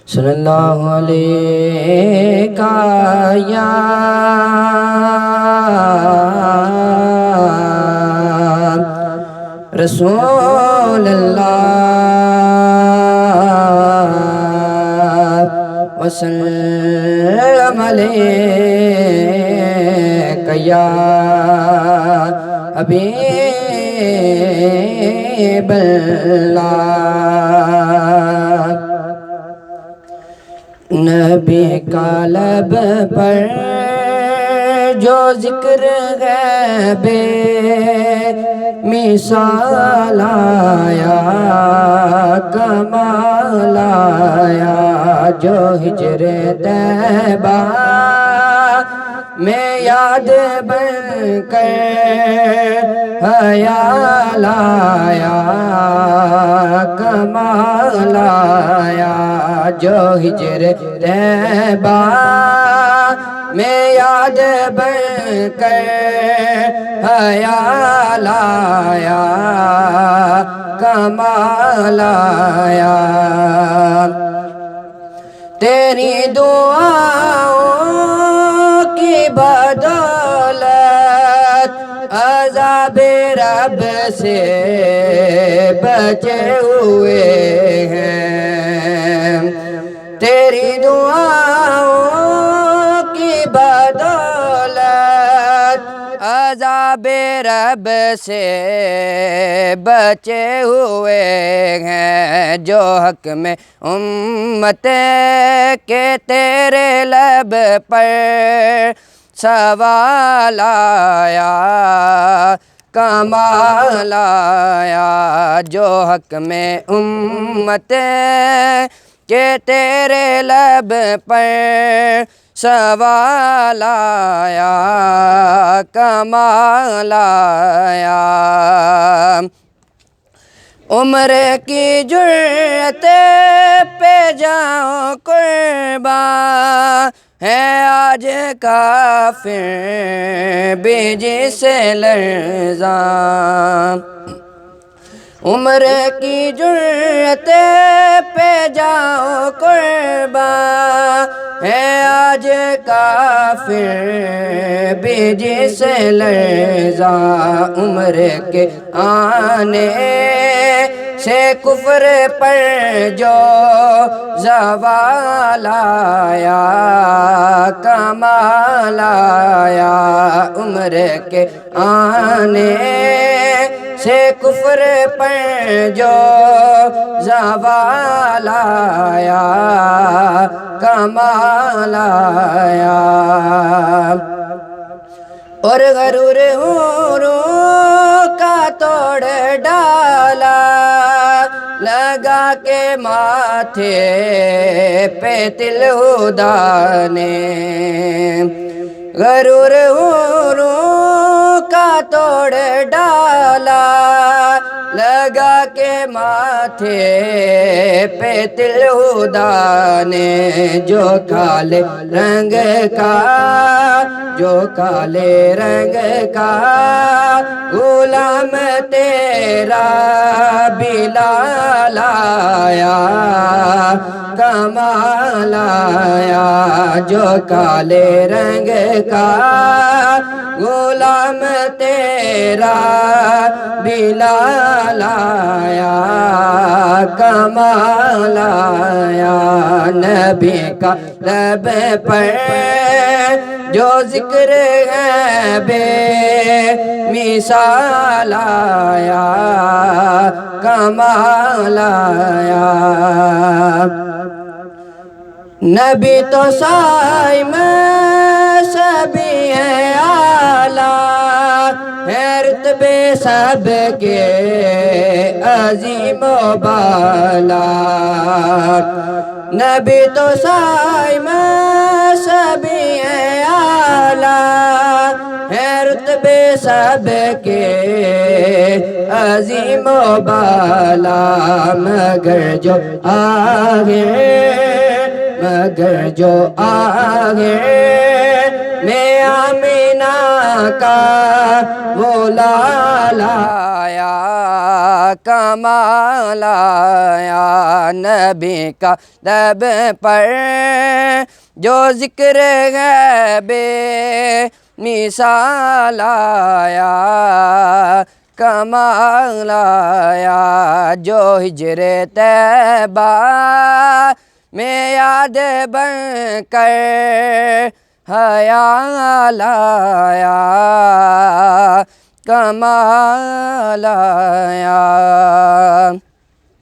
صلی اللہ علیہ یا رسول اللہ وسلم علیک یا حبیب اللہ۔ نبی کا لب پر جو ذکر ہے بے مثال آیا، کمال آیا، جو ہجر طیبہ میں یاد بن کر خیال آیا، کمال آیا، جو ہجر طیبہ میں یاد بن کر خیال آیا، کمال آیا۔ تیری دعاؤں کی بدولت عذاب رب سے بچے ہوئے ہیں، تیری دعاؤں کی بدولت عذاب رب سے بچے ہوئے ہیں، جو حق میں امت کے تیرے لب پر سوال آیا، کمال آیا، جو حق میں امت کے تیرے لب پر سوال آیا، کمال آیا۔ عمر کی جرأت پہ جاؤں قرباں ہے آج کافر بھی جسے لرزاں، عمر کی جرأت پہ جاؤں قرباں ہے آج کافر بھی جسے لرزاں، عمر کے آنے سے کفر پر جو زوال آیا، کمال آیا، عمر کے آنے سے کفر پر جو زوال آیا، کمال آیا۔ اور غرور حوروں کا توڑ ڈالا، لگا کے ماتھے پہ تل ہدا نے، غرور حوروں کا توڑ ڈالا، لگا کے ماتھے پہ تل ہدا نے، جو کالے رنگ کا، جو کالے رنگ کا غلام تیرا بلال آیا، کمال آیا، جو کالے رنگ کا غلام تیرا بلال آیا، کمال آیا۔ نبی کا لب پر جو ذکر ہے بے مثال آیا، کمال آیا۔ نبی تو صائم سبھی ہے اعلیٰ، ہے رتبے سب کے عظیم و بالا، نبی تو صائم سبھی ہے اعلیٰ، ہے رتبے سب کے عظیم و بالا، مگر جو آگے، مگر جو آگے میں آمینہ کا وہ لال آیا، کمال آیا، نبی کا لب پر جو ذکر ہے بے مثال آیا کمال آیا جو ہجر طیبہ میں یاد بن کر خیال آیا کمال آیا